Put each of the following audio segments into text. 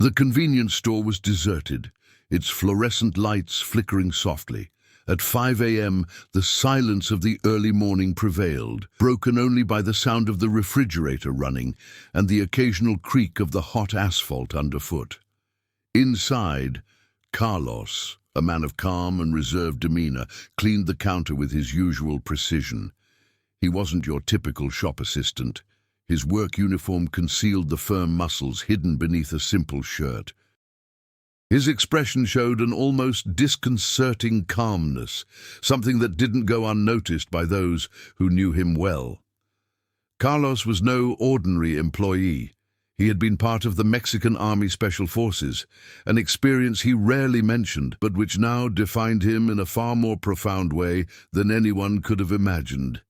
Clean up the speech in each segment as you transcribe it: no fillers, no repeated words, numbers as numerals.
The convenience store was deserted, its fluorescent lights flickering softly. At 5 a.m., the silence of the early morning prevailed, broken only by the sound of the refrigerator running and the occasional creak of the hot asphalt underfoot. Inside, Carlos, a man of calm and reserved demeanor, cleaned the counter with his usual precision. He wasn't your typical shop assistant. His work uniform concealed the firm muscles hidden beneath a simple shirt. His expression showed an almost disconcerting calmness, something that didn't go unnoticed by those who knew him well. Carlos was no ordinary employee. He had been part of the Mexican Army Special Forces, an experience he rarely mentioned, but which now defined him in a far more profound way than anyone could have imagined.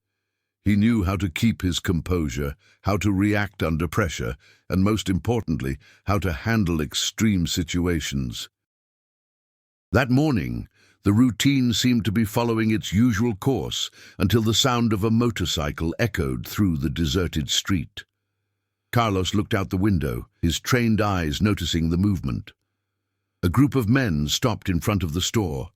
He knew how to keep his composure, how to react under pressure, and most importantly, how to handle extreme situations. That morning, the routine seemed to be following its usual course until the sound of a motorcycle echoed through the deserted street. Carlos looked out the window, his trained eyes noticing the movement. A group of men stopped in front of the store,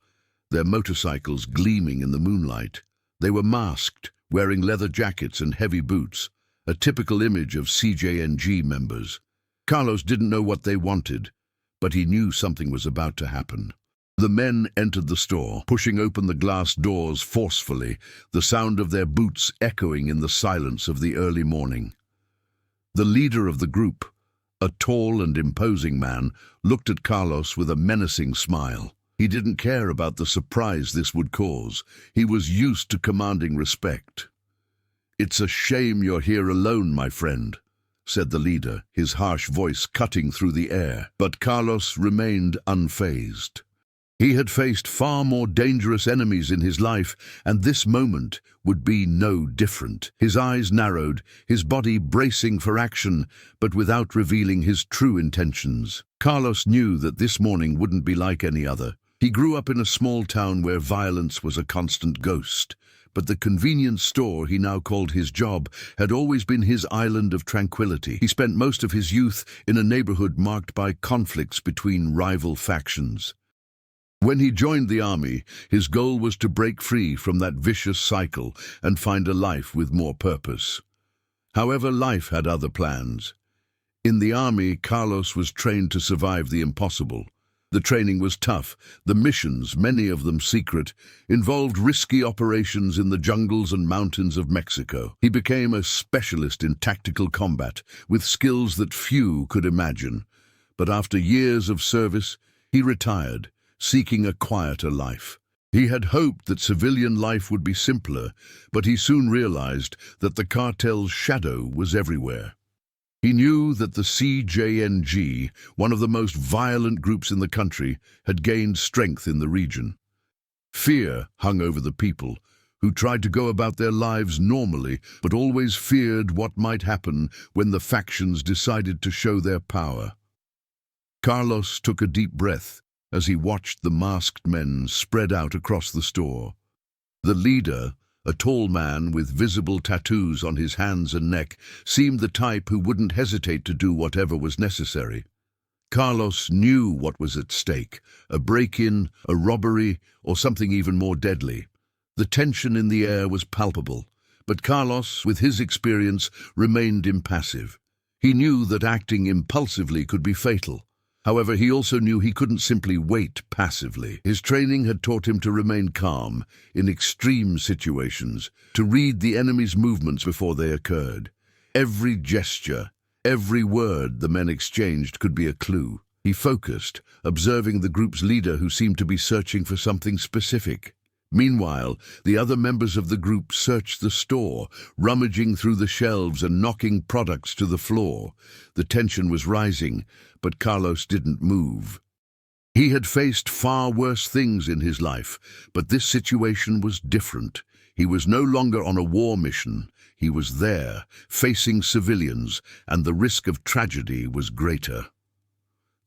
their motorcycles gleaming in the moonlight. They were masked, wearing leather jackets and heavy boots, a typical image of CJNG members. Carlos didn't know what they wanted, but he knew something was about to happen. The men entered the store, pushing open the glass doors forcefully, the sound of their boots echoing in the silence of the early morning. The leader of the group, a tall and imposing man, looked at Carlos with a menacing smile. He didn't care about the surprise this would cause. He was used to commanding respect. "It's a shame you're here alone, my friend," said the leader, his harsh voice cutting through the air. But Carlos remained unfazed. He had faced far more dangerous enemies in his life, and this moment would be no different. His eyes narrowed, his body bracing for action, but without revealing his true intentions. Carlos knew that this morning wouldn't be like any other. He grew up in a small town where violence was a constant ghost, but the convenience store he now called his job had always been his island of tranquility. He spent most of his youth in a neighborhood marked by conflicts between rival factions. When he joined the army, his goal was to break free from that vicious cycle and find a life with more purpose. However, life had other plans. In the army, Carlos was trained to survive the impossible. The training was tough. The missions, many of them secret, involved risky operations in the jungles and mountains of Mexico. He became a specialist in tactical combat, with skills that few could imagine. But after years of service, he retired, seeking a quieter life. He had hoped that civilian life would be simpler, but he soon realized that the cartel's shadow was everywhere. He knew that the CJNG, one of the most violent groups in the country, had gained strength in the region. Fear hung over the people, who tried to go about their lives normally, but always feared what might happen when the factions decided to show their power. Carlos took a deep breath as he watched the masked men spread out across the store. The leader, a tall man with visible tattoos on his hands and neck, seemed the type who wouldn't hesitate to do whatever was necessary. Carlos knew what was at stake: a break-in, a robbery, or something even more deadly. The tension in the air was palpable, but Carlos, with his experience, remained impassive. He knew that acting impulsively could be fatal. However, he also knew he couldn't simply wait passively. His training had taught him to remain calm in extreme situations, to read the enemy's movements before they occurred. Every gesture, every word the men exchanged could be a clue. He focused, observing the group's leader who seemed to be searching for something specific. Meanwhile, the other members of the group searched the store, rummaging through the shelves and knocking products to the floor. The tension was rising, but Carlos didn't move. He had faced far worse things in his life, but this situation was different. He was no longer on a war mission. He was there, facing civilians, and the risk of tragedy was greater.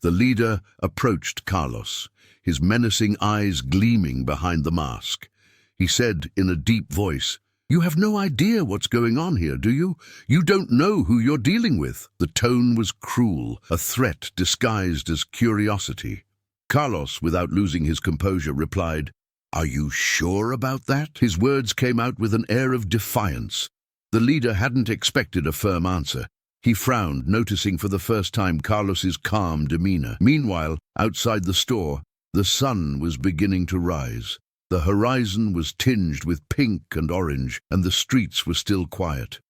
The leader approached Carlos, his menacing eyes gleaming behind the mask. He said in a deep voice, "You have no idea what's going on here, do you? You don't know who you're dealing with." The tone was cruel, a threat disguised as curiosity. Carlos, without losing his composure, replied, "Are you sure about that?" His words came out with an air of defiance. The leader hadn't expected a firm answer. He frowned, noticing for the first time Carlos's calm demeanor. Meanwhile, outside the store, the sun was beginning to rise. The horizon was tinged with pink and orange, and the streets were still quiet.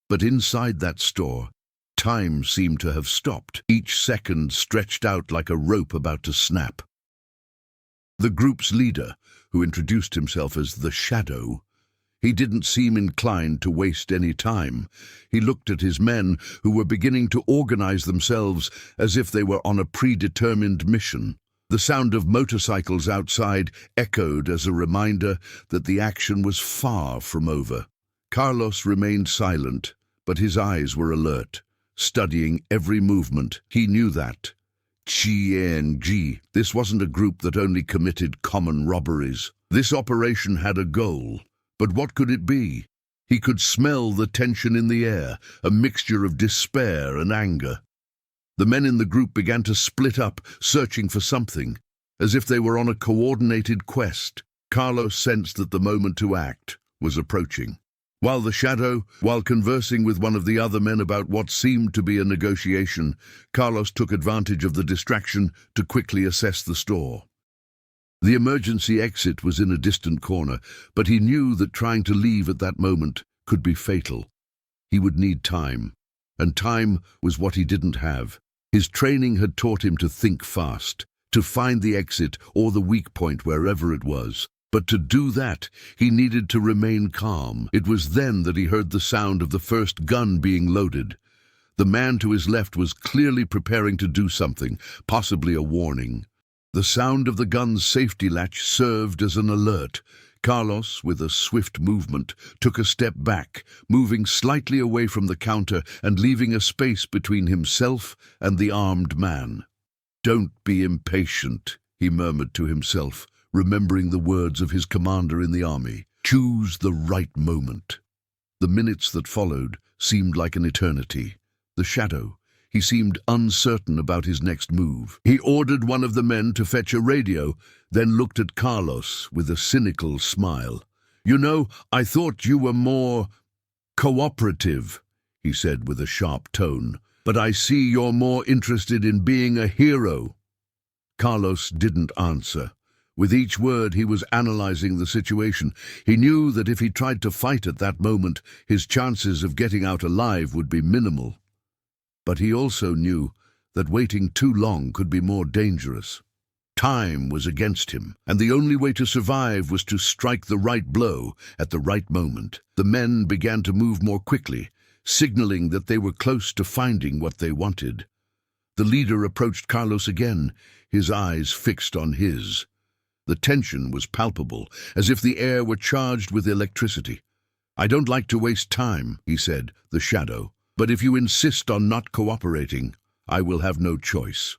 But inside that store, time seemed to have stopped, each second stretched out like a rope about to snap. The group's leader, who introduced himself as the Shadow, he didn't seem inclined to waste any time. He looked at his men, who were beginning to organize themselves as if they were on a predetermined mission. The sound of motorcycles outside echoed as a reminder that the action was far from over. Carlos remained silent, but his eyes were alert, studying every movement. He knew that CJNG, this wasn't a group that only committed common robberies. This operation had a goal, but what could it be? He could smell the tension in the air, a mixture of despair and anger. The men in the group began to split up, searching for something, as if they were on a coordinated quest. Carlos sensed that the moment to act was approaching. While conversing with one of the other men about what seemed to be a negotiation, Carlos took advantage of the distraction to quickly assess the store. The emergency exit was in a distant corner, but he knew that trying to leave at that moment could be fatal. He would need time, and time was what he didn't have. His training had taught him to think fast, to find the exit or the weak point wherever it was. But to do that, he needed to remain calm. It was then that he heard the sound of the first gun being loaded. The man to his left was clearly preparing to do something, possibly a warning. The sound of the gun's safety latch served as an alert. Carlos, with a swift movement, took a step back, moving slightly away from the counter and leaving a space between himself and the armed man. "Don't be impatient," he murmured to himself, remembering the words of his commander in the army. "Choose the right moment." The minutes that followed seemed like an eternity. The Shadow, he seemed uncertain about his next move. He ordered one of the men to fetch a radio, then looked at Carlos with a cynical smile. "You know, I thought you were more cooperative," he said with a sharp tone. "But I see you're more interested in being a hero." Carlos didn't answer. With each word, he was analyzing the situation. He knew that if he tried to fight at that moment, his chances of getting out alive would be minimal. But he also knew that waiting too long could be more dangerous. Time was against him, and the only way to survive was to strike the right blow at the right moment. The men began to move more quickly, signaling that they were close to finding what they wanted. The leader approached Carlos again, his eyes fixed on his. The tension was palpable, as if the air were charged with electricity. "I don't like to waste time," he said, the Shadow, "but if you insist on not cooperating, I will have no choice."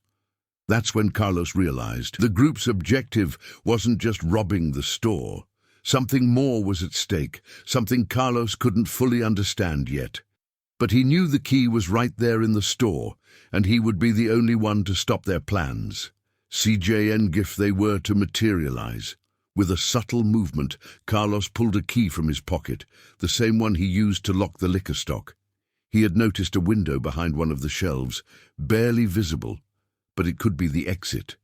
That's when Carlos realized the group's objective wasn't just robbing the store. Something more was at stake, something Carlos couldn't fully understand yet. But he knew the key was right there in the store, and he would be the only one to stop their plans. CJNG if they were to materialize. With a subtle movement, Carlos pulled a key from his pocket, the same one he used to lock the liquor stock. He had noticed a window behind one of the shelves, barely visible, but it could be the exit.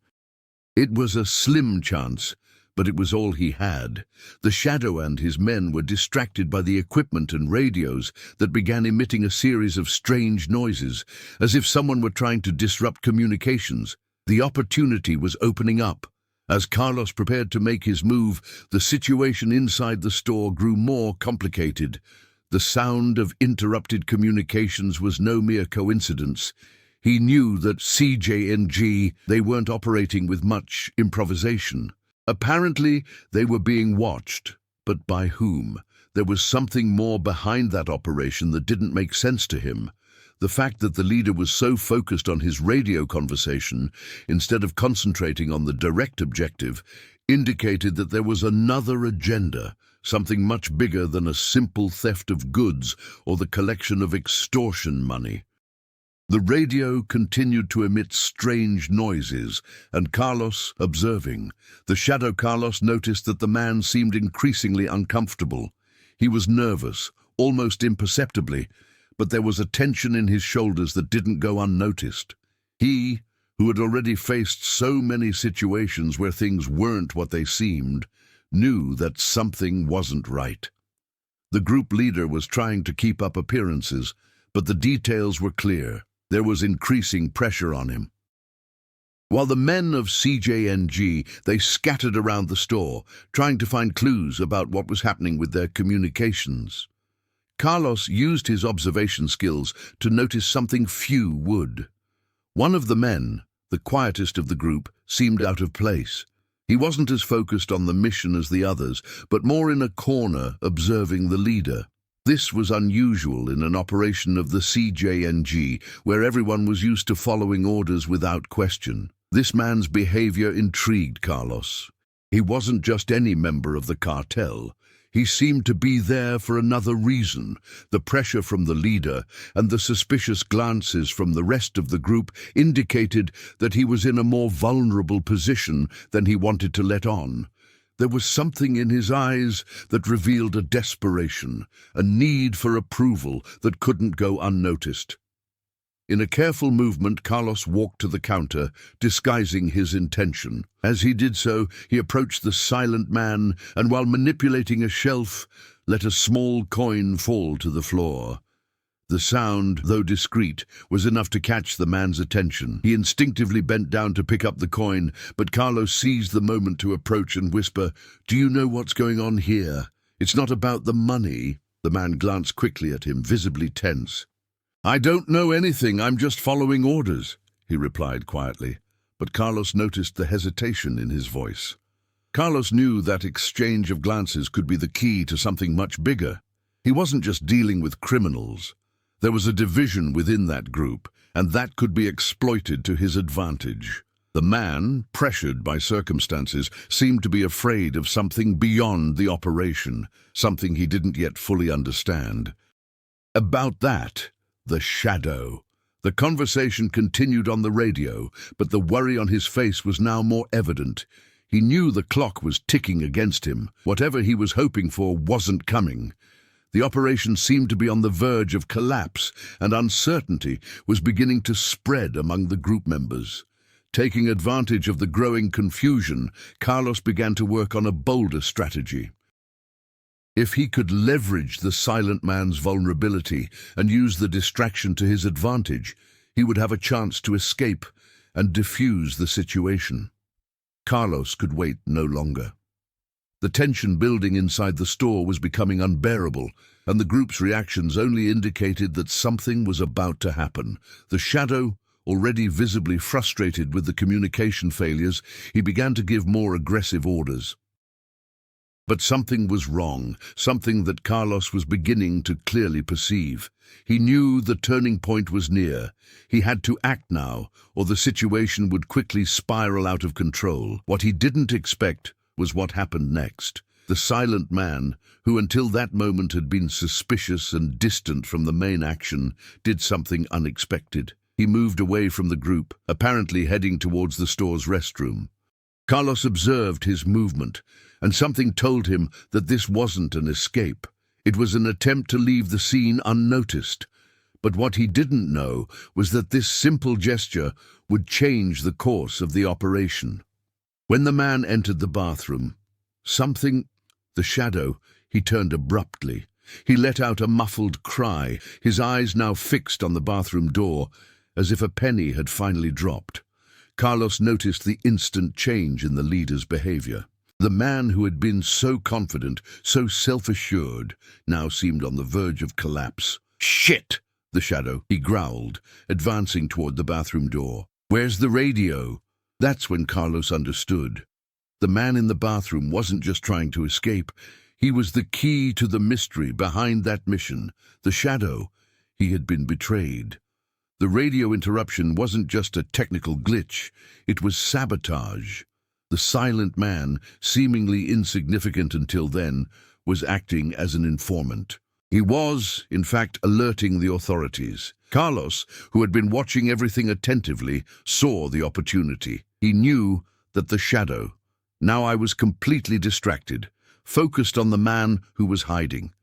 It was a slim chance, but it was all he had. The Shadow and his men were distracted by the equipment and radios that began emitting a series of strange noises, as if someone were trying to disrupt communications. The opportunity was opening up. As Carlos prepared to make his move, the situation inside the store grew more complicated. The sound of interrupted communications was no mere coincidence. He knew that CJNG, they weren't operating with much improvisation. Apparently, they were being watched, but by whom? There was something more behind that operation that didn't make sense to him. The fact that the leader was so focused on his radio conversation, instead of concentrating on the direct objective, indicated that there was another agenda, something much bigger than a simple theft of goods or the collection of extortion money. The radio continued to emit strange noises, and Carlos, observing, the shadow Carlos noticed that the man seemed increasingly uncomfortable. He was nervous, almost imperceptibly, but there was a tension in his shoulders that didn't go unnoticed. He, who had already faced so many situations where things weren't what they seemed, knew that something wasn't right. The group leader was trying to keep up appearances, but the details were clear. There was increasing pressure on him. While the men of CJNG, they scattered around the store, trying to find clues about what was happening with their communications. Carlos used his observation skills to notice something few would. One of the men, the quietest of the group, seemed out of place. He wasn't as focused on the mission as the others, but more in a corner observing the leader. This was unusual in an operation of the CJNG, where everyone was used to following orders without question. This man's behavior intrigued Carlos. He wasn't just any member of the cartel. He seemed to be there for another reason. The pressure from the leader and the suspicious glances from the rest of the group indicated that he was in a more vulnerable position than he wanted to let on. There was something in his eyes that revealed a desperation, a need for approval that couldn't go unnoticed. In a careful movement, Carlos walked to the counter, disguising his intention. As he did so, he approached the silent man and, while manipulating a shelf, let a small coin fall to the floor. The sound, though discreet, was enough to catch the man's attention. He instinctively bent down to pick up the coin, but Carlos seized the moment to approach and whisper, "Do you know what's going on here? It's not about the money." The man glanced quickly at him, visibly tense. "I don't know anything, I'm just following orders," he replied quietly, but Carlos noticed the hesitation in his voice. Carlos knew that exchange of glances could be the key to something much bigger. He wasn't just dealing with criminals. There was a division within that group, and that could be exploited to his advantage. The man, pressured by circumstances, seemed to be afraid of something beyond the operation, something he didn't yet fully understand. About that, the shadow. The conversation continued on the radio, but the worry on his face was now more evident. He knew the clock was ticking against him. Whatever he was hoping for wasn't coming. The operation seemed to be on the verge of collapse, and uncertainty was beginning to spread among the group members. Taking advantage of the growing confusion, Carlos began to work on a bolder strategy. If he could leverage the silent man's vulnerability and use the distraction to his advantage, he would have a chance to escape and defuse the situation. Carlos could wait no longer. The tension building inside the store was becoming unbearable, and the group's reactions only indicated that something was about to happen. The shadow, already visibly frustrated with the communication failures, he began to give more aggressive orders. But something was wrong, something that Carlos was beginning to clearly perceive. He knew the turning point was near. He had to act now, or the situation would quickly spiral out of control. What he didn't expect was what happened next. The silent man, who until that moment had been suspicious and distant from the main action, did something unexpected. He moved away from the group, apparently heading towards the store's restroom. Carlos observed his movement, and something told him that this wasn't an escape. It was an attempt to leave the scene unnoticed. But what he didn't know was that this simple gesture would change the course of the operation. When the man entered the bathroom, the shadow, he turned abruptly. He let out a muffled cry, his eyes now fixed on the bathroom door, as if a penny had finally dropped. Carlos noticed the instant change in the leader's behavior. The man who had been so confident, so self-assured, now seemed on the verge of collapse. "Shit!" the shadow, he growled, advancing toward the bathroom door. "Where's the radio?" That's when Carlos understood. The man in the bathroom wasn't just trying to escape. He was the key to the mystery behind that mission. The shadow. He had been betrayed. The radio interruption wasn't just a technical glitch. It was sabotage. The silent man, seemingly insignificant until then, was acting as an informant. He was, in fact, alerting the authorities. Carlos, who had been watching everything attentively, saw the opportunity. He knew that the shadow. Now I was completely distracted, focused on the man who was hiding.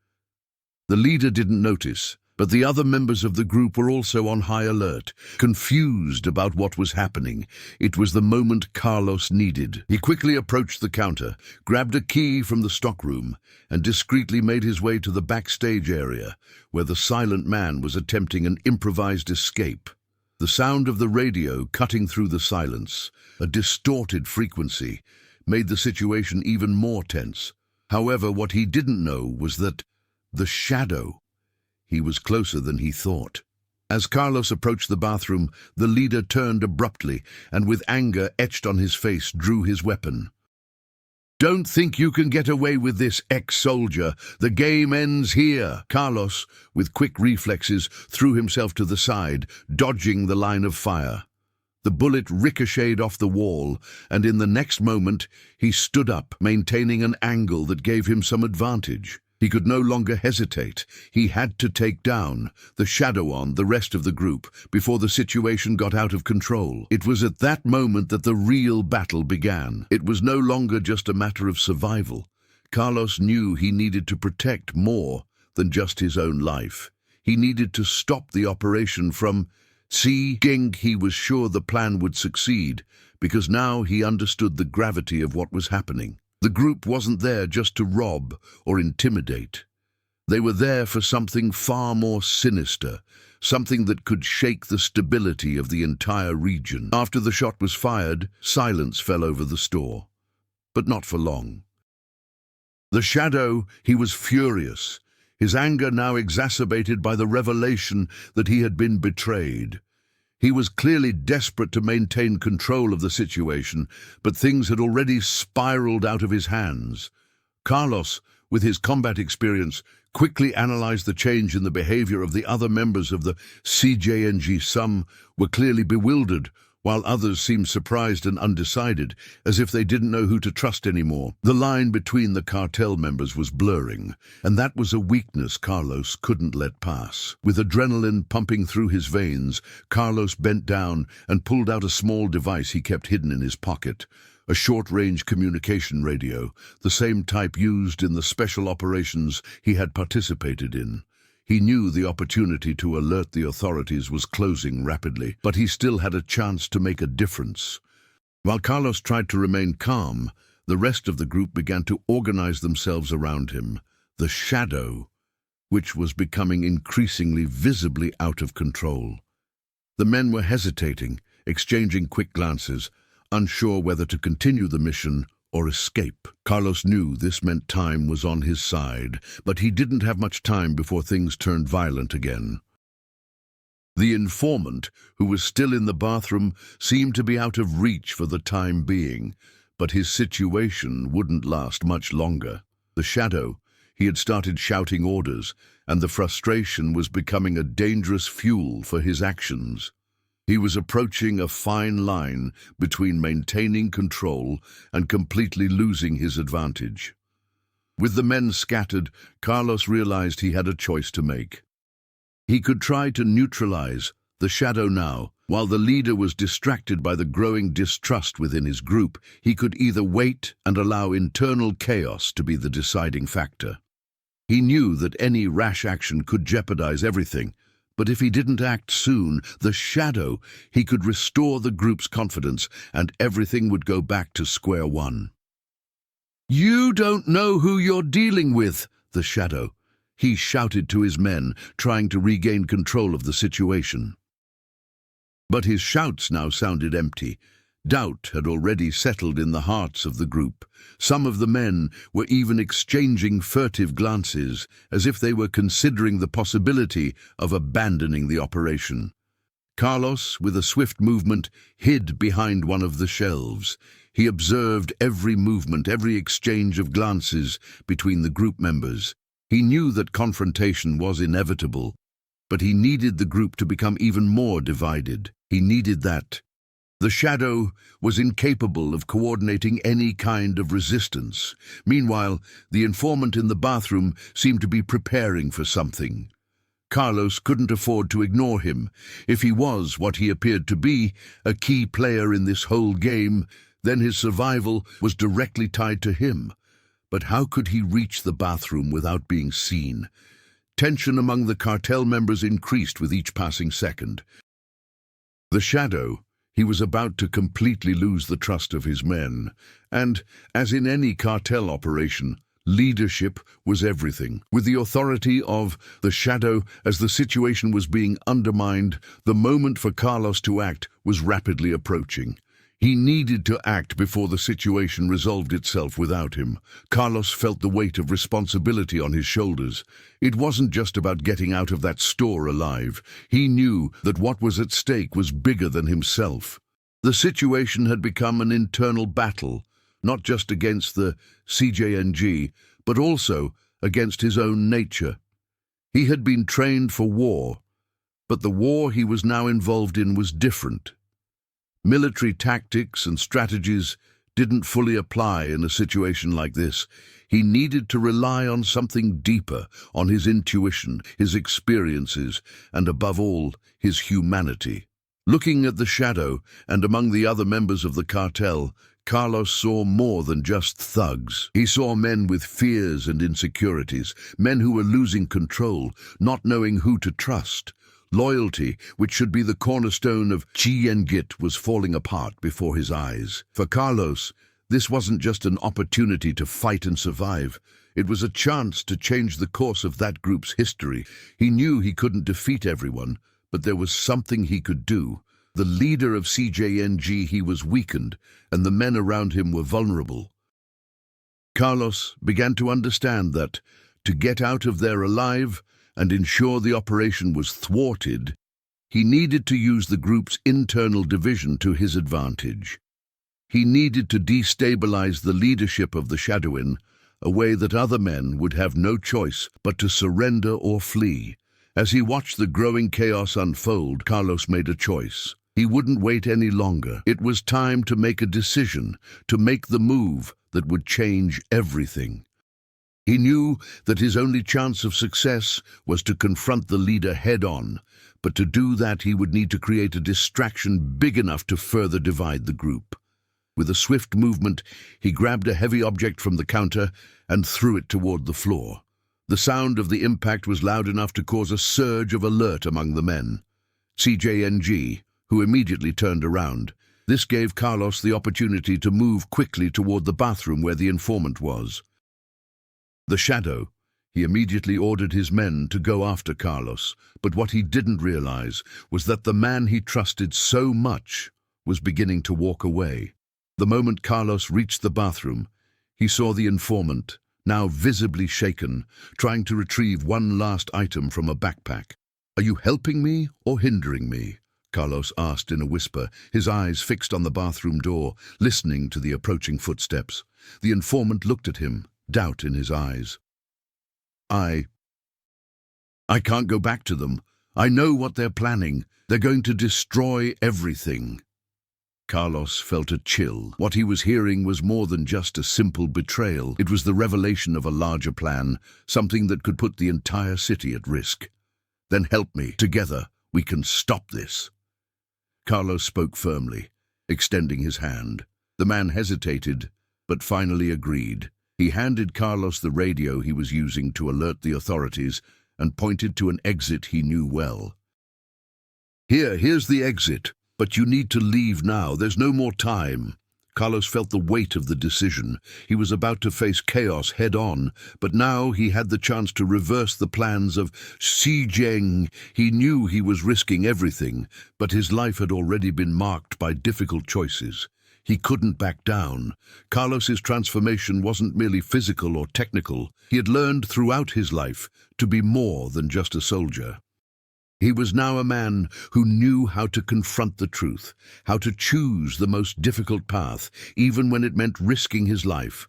The leader didn't notice, but the other members of the group were also on high alert, confused about what was happening. It was the moment Carlos needed. He quickly approached the counter, grabbed a key from the stockroom, and discreetly made his way to the backstage area, where the silent man was attempting an improvised escape. The sound of the radio cutting through the silence, a distorted frequency, made the situation even more tense. However, what he didn't know was that the shadow. He was closer than he thought. As Carlos approached the bathroom, the leader turned abruptly and with anger etched on his face drew his weapon. "Don't think you can get away with this, ex-soldier. The game ends here." Carlos, with quick reflexes, threw himself to the side, dodging the line of fire. The bullet ricocheted off the wall, and in the next moment he stood up, maintaining an angle that gave him some advantage. He could no longer hesitate. He had to take down the shadow on the rest of the group before the situation got out of control. It was at that moment that the real battle began. It was no longer just a matter of survival. Carlos knew he needed to protect more than just his own life. He needed to stop the operation from CJNG. He was sure the plan would succeed, because now he understood the gravity of what was happening. The group wasn't there just to rob or intimidate. They were there for something far more sinister, something that could shake the stability of the entire region. After the shot was fired, silence fell over the store. But not for long. The shadow, he was furious, his anger now exacerbated by the revelation that he had been betrayed. He was clearly desperate to maintain control of the situation, but things had already spiraled out of his hands. Carlos, with his combat experience, quickly analyzed the change in the behavior of the other members of the CJNG. Some were clearly bewildered, while others seemed surprised and undecided, as if they didn't know who to trust anymore. The line between the cartel members was blurring, and that was a weakness Carlos couldn't let pass. With adrenaline pumping through his veins, Carlos bent down and pulled out a small device he kept hidden in his pocket. A short-range communication radio, the same type used in the special operations he had participated in. He knew the opportunity to alert the authorities was closing rapidly, but he still had a chance to make a difference. While Carlos tried to remain calm, the rest of the group began to organize themselves around him. The shadow, which was becoming increasingly visibly out of control. The men were hesitating, exchanging quick glances, unsure whether to continue the mission or escape. Carlos knew this meant time was on his side, but he didn't have much time before things turned violent again. The informant, who was still in the bathroom, seemed to be out of reach for the time being, but his situation wouldn't last much longer. The shadow, he had started shouting orders, and the frustration was becoming a dangerous fuel for his actions. He was approaching a fine line between maintaining control and completely losing his advantage. With the men scattered, Carlos realized he had a choice to make. He could try to neutralize the shadow now. While the leader was distracted by the growing distrust within his group, he could either wait and allow internal chaos to be the deciding factor. He knew that any rash action could jeopardize everything, but if he didn't act soon, the shadow, he could restore the group's confidence and everything would go back to square one. "You don't know who you're dealing with," the shadow. He shouted to his men, trying to regain control of the situation. But his shouts now sounded empty. Doubt had already settled in the hearts of the group. Some of the men were even exchanging furtive glances, as if they were considering the possibility of abandoning the operation. Carlos, with a swift movement, hid behind one of the shelves. He observed every movement, every exchange of glances between the group members. He knew that confrontation was inevitable, but he needed the group to become even more divided. He needed that The shadow was incapable of coordinating any kind of resistance. Meanwhile, the informant in the bathroom seemed to be preparing for something. Carlos couldn't afford to ignore him. If he was what he appeared to be, a key player in this whole game, then his survival was directly tied to him. But how could he reach the bathroom without being seen? Tension among the cartel members increased with each passing second. The shadow, he was about to completely lose the trust of his men. And, as in any cartel operation, leadership was everything. With the authority of the shadow as the situation was being undermined, the moment for Carlos to act was rapidly approaching. He needed to act before the situation resolved itself without him. Carlos felt the weight of responsibility on his shoulders. It wasn't just about getting out of that store alive. He knew that what was at stake was bigger than himself. The situation had become an internal battle, not just against the CJNG, but also against his own nature. He had been trained for war, but the war he was now involved in was different. Military tactics and strategies didn't fully apply in a situation like this. He needed to rely on something deeper, on his intuition, his experiences, and above all, his humanity. Looking at the shadow and among the other members of the cartel, Carlos saw more than just thugs. He saw men with fears and insecurities, men who were losing control, not knowing who to trust. Loyalty, which should be the cornerstone of CJNG, was falling apart before his eyes. For Carlos, this wasn't just an opportunity to fight and survive. It was a chance to change the course of that group's history. He knew he couldn't defeat everyone, but there was something he could do. The leader of CJNG, he was weakened, and the men around him were vulnerable. Carlos began to understand that, to get out of there alive and ensure the operation was thwarted, he needed to use the group's internal division to his advantage. He needed to destabilize the leadership of the Shadow in a way that other men would have no choice but to surrender or flee. As he watched the growing chaos unfold, Carlos made a choice. He wouldn't wait any longer. It was time to make a decision, to make the move that would change everything. He knew that his only chance of success was to confront the leader head-on, but to do that he would need to create a distraction big enough to further divide the group. With a swift movement, he grabbed a heavy object from the counter and threw it toward the floor. The sound of the impact was loud enough to cause a surge of alert among the men. CJNG, who immediately turned around. This gave Carlos the opportunity to move quickly toward the bathroom where the informant was. The Shadow, he immediately ordered his men to go after Carlos, but what he didn't realize was that the man he trusted so much was beginning to walk away. The moment Carlos reached the bathroom, he saw the informant, now visibly shaken, trying to retrieve one last item from a backpack. "Are you helping me or hindering me?" Carlos asked in a whisper, his eyes fixed on the bathroom door, listening to the approaching footsteps. The informant looked at him, doubt in his eyes. I can't go back to them. I know what they're planning. They're going to destroy everything." Carlos felt a chill. What he was hearing was more than just a simple betrayal. It was the revelation of a larger plan, something that could put the entire city at risk. "Then help me. Together, we can stop this." Carlos spoke firmly, extending his hand. The man hesitated, but finally agreed. He handed Carlos the radio he was using to alert the authorities and pointed to an exit he knew well. Here's the exit, but you need to leave now. There's no more time." Carlos felt the weight of the decision. He was about to face chaos head-on, but now he had the chance to reverse the plans of CJNG. He knew he was risking everything, but his life had already been marked by difficult choices. He couldn't back down. Carlos's transformation wasn't merely physical or technical. He had learned throughout his life to be more than just a soldier. He was now a man who knew how to confront the truth, how to choose the most difficult path, even when it meant risking his life.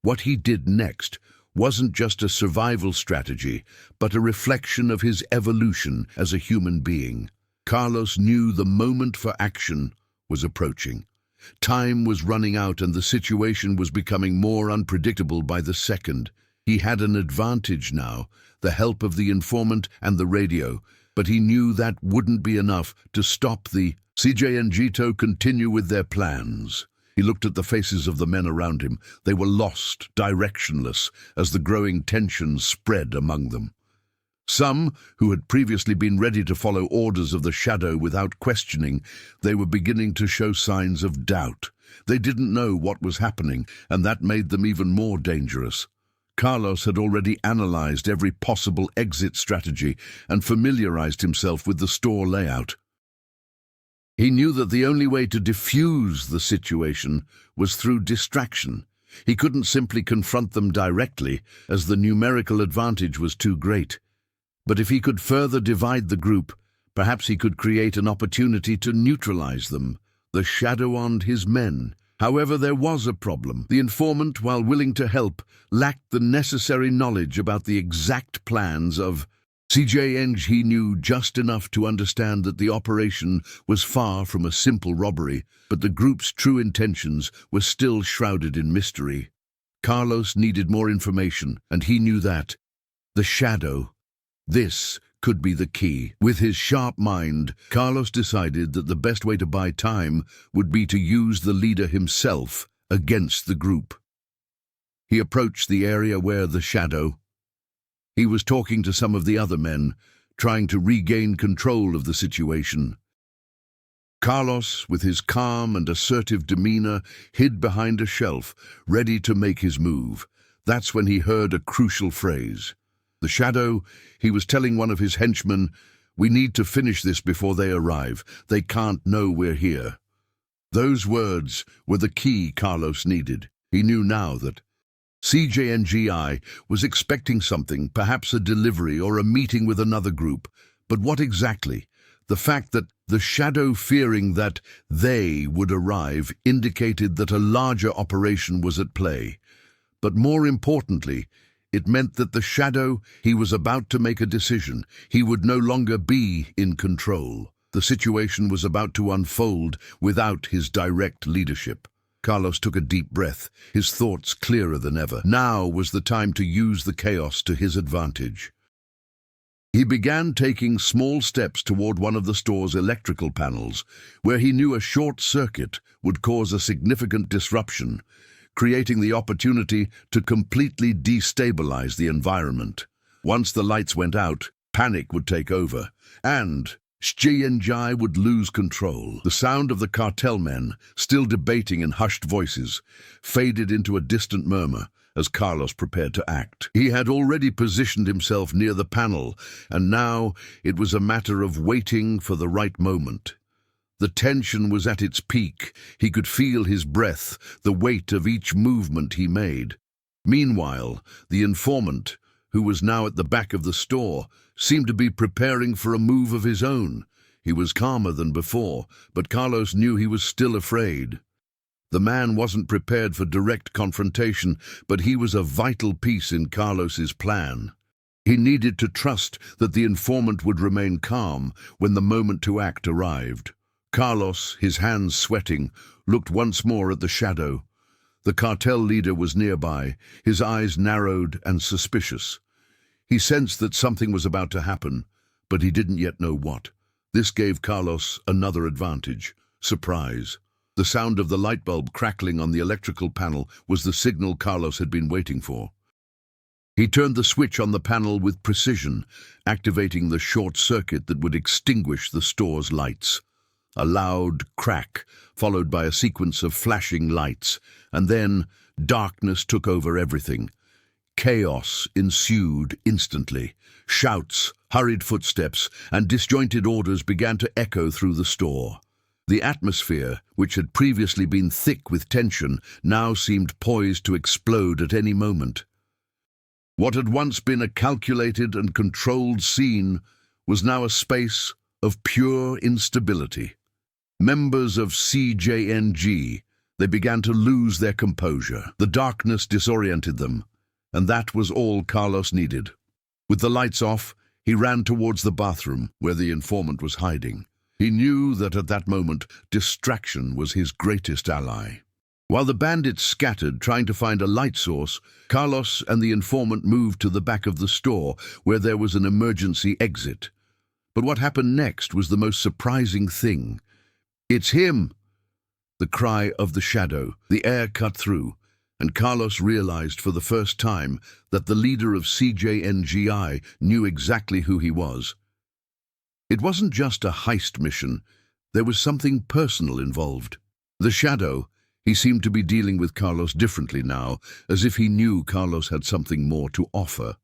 What he did next wasn't just a survival strategy, but a reflection of his evolution as a human being. Carlos knew the moment for action was approaching. Time was running out and the situation was becoming more unpredictable by the second. He had an advantage now, the help of the informant and the radio, but he knew that wouldn't be enough to stop the CJNG to continue with their plans. He looked at the faces of the men around him. They were lost, directionless, as the growing tension spread among them. Some, who had previously been ready to follow orders of the shadow without questioning, they were beginning to show signs of doubt. They didn't know what was happening, and that made them even more dangerous. Carlos had already analyzed every possible exit strategy and familiarized himself with the store layout. He knew that the only way to diffuse the situation was through distraction. He couldn't simply confront them directly, as the numerical advantage was too great. But if he could further divide the group, perhaps he could create an opportunity to neutralize them, the shadow and his men. However, there was a problem. The informant, while willing to help, lacked the necessary knowledge about the exact plans of CJNG. He knew just enough to understand that the operation was far from a simple robbery, but the group's true intentions were still shrouded in mystery. Carlos needed more information, and he knew that the shadow, this could be the key. With his sharp mind, Carlos decided that the best way to buy time would be to use the leader himself against the group. He approached the area where the shadow. He was talking to some of the other men, trying to regain control of the situation. Carlos, with his calm and assertive demeanor, hid behind a shelf, ready to make his move. That's when he heard a crucial phrase. The shadow, he was telling one of his henchmen, "We need to finish this before they arrive. They can't know we're here." Those words were the key Carlos needed. He knew now that CJNGI was expecting something, perhaps a delivery or a meeting with another group. But what exactly? The fact that the shadow, fearing that they would arrive, indicated that a larger operation was at play. But more importantly, it meant that the shadow, he was about to make a decision. He would no longer be in control. The situation was about to unfold without his direct leadership. Carlos took a deep breath, his thoughts clearer than ever. Now was the time to use the chaos to his advantage. He began taking small steps toward one of the store's electrical panels, where he knew a short circuit would cause a significant disruption, creating the opportunity to completely destabilize the environment. Once the lights went out, panic would take over, and CJNG would lose control. The sound of the cartel men, still debating in hushed voices, faded into a distant murmur as Carlos prepared to act. He had already positioned himself near the panel, and now it was a matter of waiting for the right moment. The tension was at its peak. He could feel his breath, the weight of each movement he made. Meanwhile, the informant, who was now at the back of the store, seemed to be preparing for a move of his own. He was calmer than before, but Carlos knew he was still afraid. The man wasn't prepared for direct confrontation, but he was a vital piece in Carlos's plan. He needed to trust that the informant would remain calm when the moment to act arrived. Carlos, his hands sweating, looked once more at the shadow. The cartel leader was nearby, his eyes narrowed and suspicious. He sensed that something was about to happen, but he didn't yet know what. This gave Carlos another advantage: surprise. The sound of the light bulb crackling on the electrical panel was the signal Carlos had been waiting for. He turned the switch on the panel with precision, activating the short circuit that would extinguish the store's lights. A loud crack, followed by a sequence of flashing lights, and then darkness took over everything. Chaos ensued instantly. Shouts, hurried footsteps, and disjointed orders began to echo through the store. The atmosphere, which had previously been thick with tension, now seemed poised to explode at any moment. What had once been a calculated and controlled scene was now a space of pure instability. Members of CJNG, they began to lose their composure. The darkness disoriented them, and that was all Carlos needed. With the lights off, he ran towards the bathroom where the informant was hiding. He knew that at that moment, distraction was his greatest ally. While the bandits scattered, trying to find a light source, Carlos and the informant moved to the back of the store, where there was an emergency exit. But what happened next was the most surprising thing. "It's him!" The cry of the shadow. The air cut through, and Carlos realized for the first time that the leader of CJNG knew exactly who he was. It wasn't just a heist mission. There was something personal involved. The shadow, he seemed to be dealing with Carlos differently now, as if he knew Carlos had something more to offer.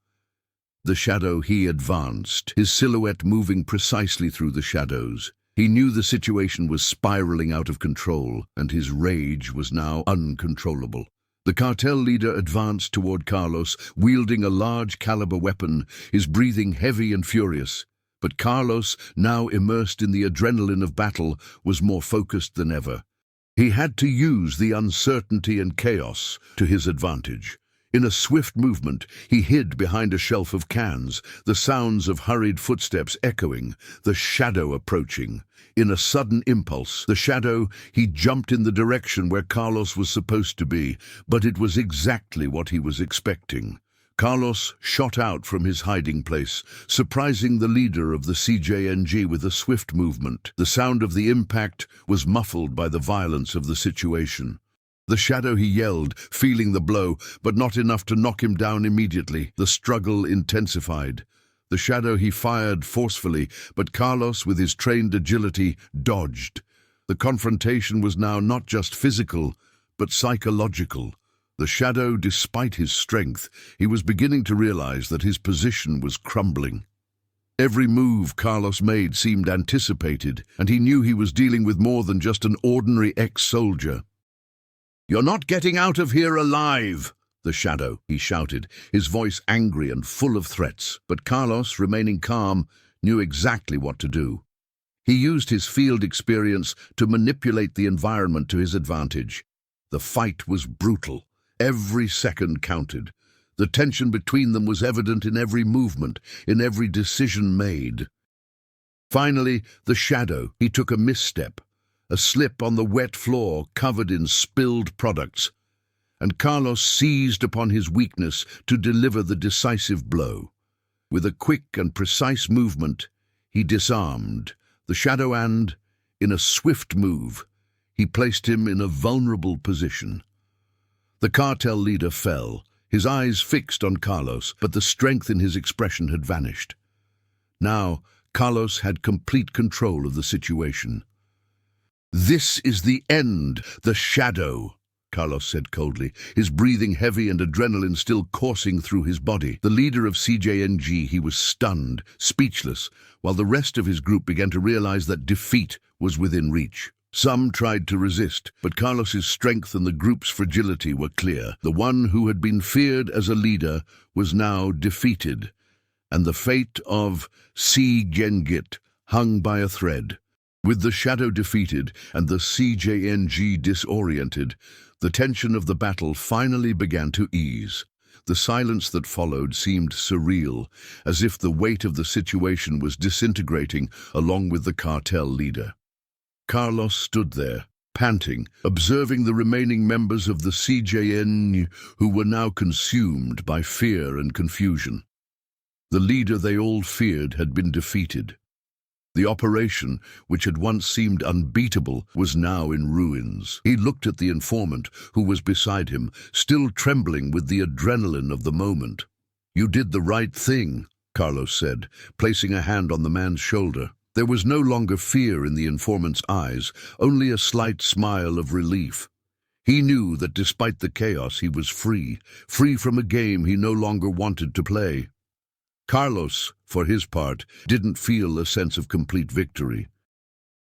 The shadow, he advanced, his silhouette moving precisely through the shadows. He knew the situation was spiraling out of control, and his rage was now uncontrollable. The cartel leader advanced toward Carlos, wielding a large caliber weapon, his breathing heavy and furious. But Carlos, now immersed in the adrenaline of battle, was more focused than ever. He had to use the uncertainty and chaos to his advantage. In a swift movement, he hid behind a shelf of cans, the sounds of hurried footsteps echoing, the shadow approaching. In a sudden impulse, he jumped in the direction where Carlos was supposed to be, but it was exactly what he was expecting. Carlos shot out from his hiding place, surprising the leader of the CJNG with a swift movement. The sound of the impact was muffled by the violence of the situation. The shadow, he yelled, feeling the blow, but not enough to knock him down immediately. The struggle intensified. The shadow, he fired forcefully, but Carlos, with his trained agility, dodged. The confrontation was now not just physical, but psychological. The shadow, despite his strength, he was beginning to realize that his position was crumbling. Every move Carlos made seemed anticipated, and he knew he was dealing with more than just an ordinary ex-soldier. "You're not getting out of here alive!" The shadow, he shouted, his voice angry and full of threats. But Carlos, remaining calm, knew exactly what to do. He used his field experience to manipulate the environment to his advantage. The fight was brutal. Every second counted. The tension between them was evident in every movement, in every decision made. Finally, the shadow, he took a misstep, a slip on the wet floor covered in spilled products, and Carlos seized upon his weakness to deliver the decisive blow. With a quick and precise movement, he disarmed the shadow and, in a swift move, he placed him in a vulnerable position. The cartel leader fell, his eyes fixed on Carlos, but the strength in his expression had vanished. Now, Carlos had complete control of the situation. "This is the end, the shadow," Carlos said coldly, his breathing heavy and adrenaline still coursing through his body. The leader of CJNG, he was stunned, speechless, while the rest of his group began to realize that defeat was within reach. Some tried to resist, but Carlos's strength and the group's fragility were clear. The one who had been feared as a leader was now defeated, and the fate of CJNG hung by a thread. With the shadow defeated and the CJNG disoriented, the tension of the battle finally began to ease. The silence that followed seemed surreal, as if the weight of the situation was disintegrating along with the cartel leader. Carlos stood there, panting, observing the remaining members of the CJN who were now consumed by fear and confusion. The leader they all feared had been defeated. The operation, which had once seemed unbeatable, was now in ruins. He looked at the informant, who was beside him, still trembling with the adrenaline of the moment. "You did the right thing," Carlos said, placing a hand on the man's shoulder. There was no longer fear in the informant's eyes, only a slight smile of relief. He knew that despite the chaos, he was free from a game he no longer wanted to play. Carlos, for his part, didn't feel a sense of complete victory.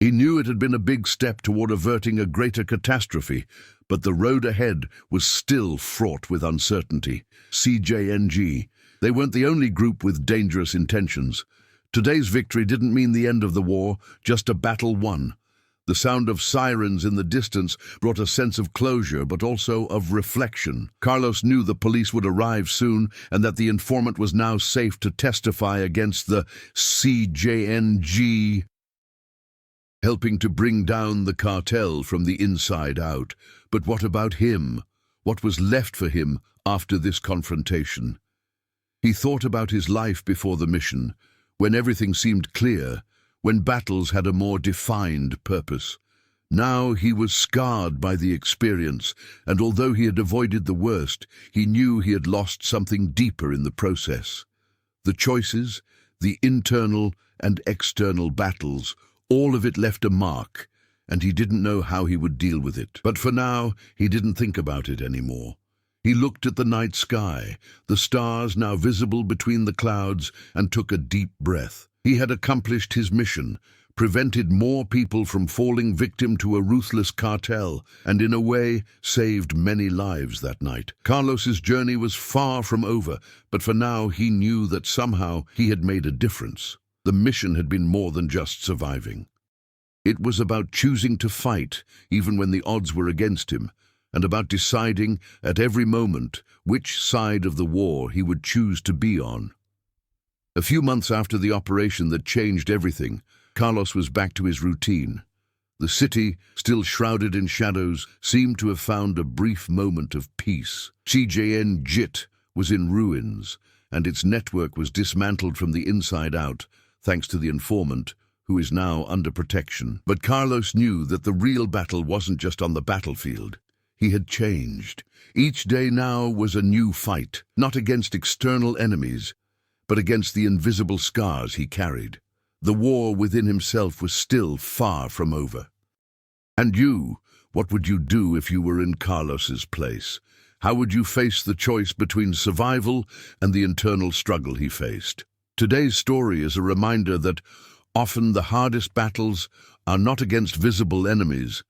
He knew it had been a big step toward averting a greater catastrophe, but the road ahead was still fraught with uncertainty. CJNG, they weren't the only group with dangerous intentions. Today's victory didn't mean the end of the war, just a battle won. The sound of sirens in the distance brought a sense of closure, but also of reflection. Carlos knew the police would arrive soon, and that the informant was now safe to testify against the CJNG. helping to bring down the cartel from the inside out. But what about him? What was left for him after this confrontation? He thought about his life before the mission, when everything seemed clear, when battles had a more defined purpose. Now he was scarred by the experience, and although he had avoided the worst, he knew he had lost something deeper in the process. The choices, the internal and external battles, all of it left a mark, and he didn't know how he would deal with it. But for now, he didn't think about it anymore. He looked at the night sky, the stars now visible between the clouds, and took a deep breath. He had accomplished his mission, prevented more people from falling victim to a ruthless cartel, and in a way saved many lives that night. Carlos's journey was far from over, but for now he knew that somehow he had made a difference. The mission had been more than just surviving. It was about choosing to fight, even when the odds were against him, and about deciding at every moment which side of the war he would choose to be on. A few months after the operation that changed everything, Carlos was back to his routine. The city, still shrouded in shadows, seemed to have found a brief moment of peace. CJNG was in ruins, and its network was dismantled from the inside out, thanks to the informant, who is now under protection. But Carlos knew that the real battle wasn't just on the battlefield. He had changed. Each day now was a new fight, not against external enemies, but against the invisible scars he carried. The war within himself was still far from over. And you, what would you do if you were in Carlos's place? How would you face the choice between survival and the internal struggle he faced? Today's story is a reminder that often the hardest battles are not against visible enemies,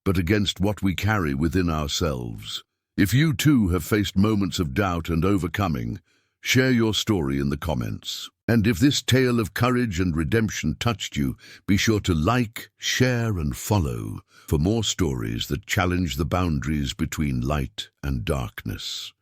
but against what we carry within ourselves. If you too have faced moments of doubt and overcoming, share your story in the comments. And if this tale of courage and redemption touched you, be sure to like, share, and follow for more stories that challenge the boundaries between light and darkness.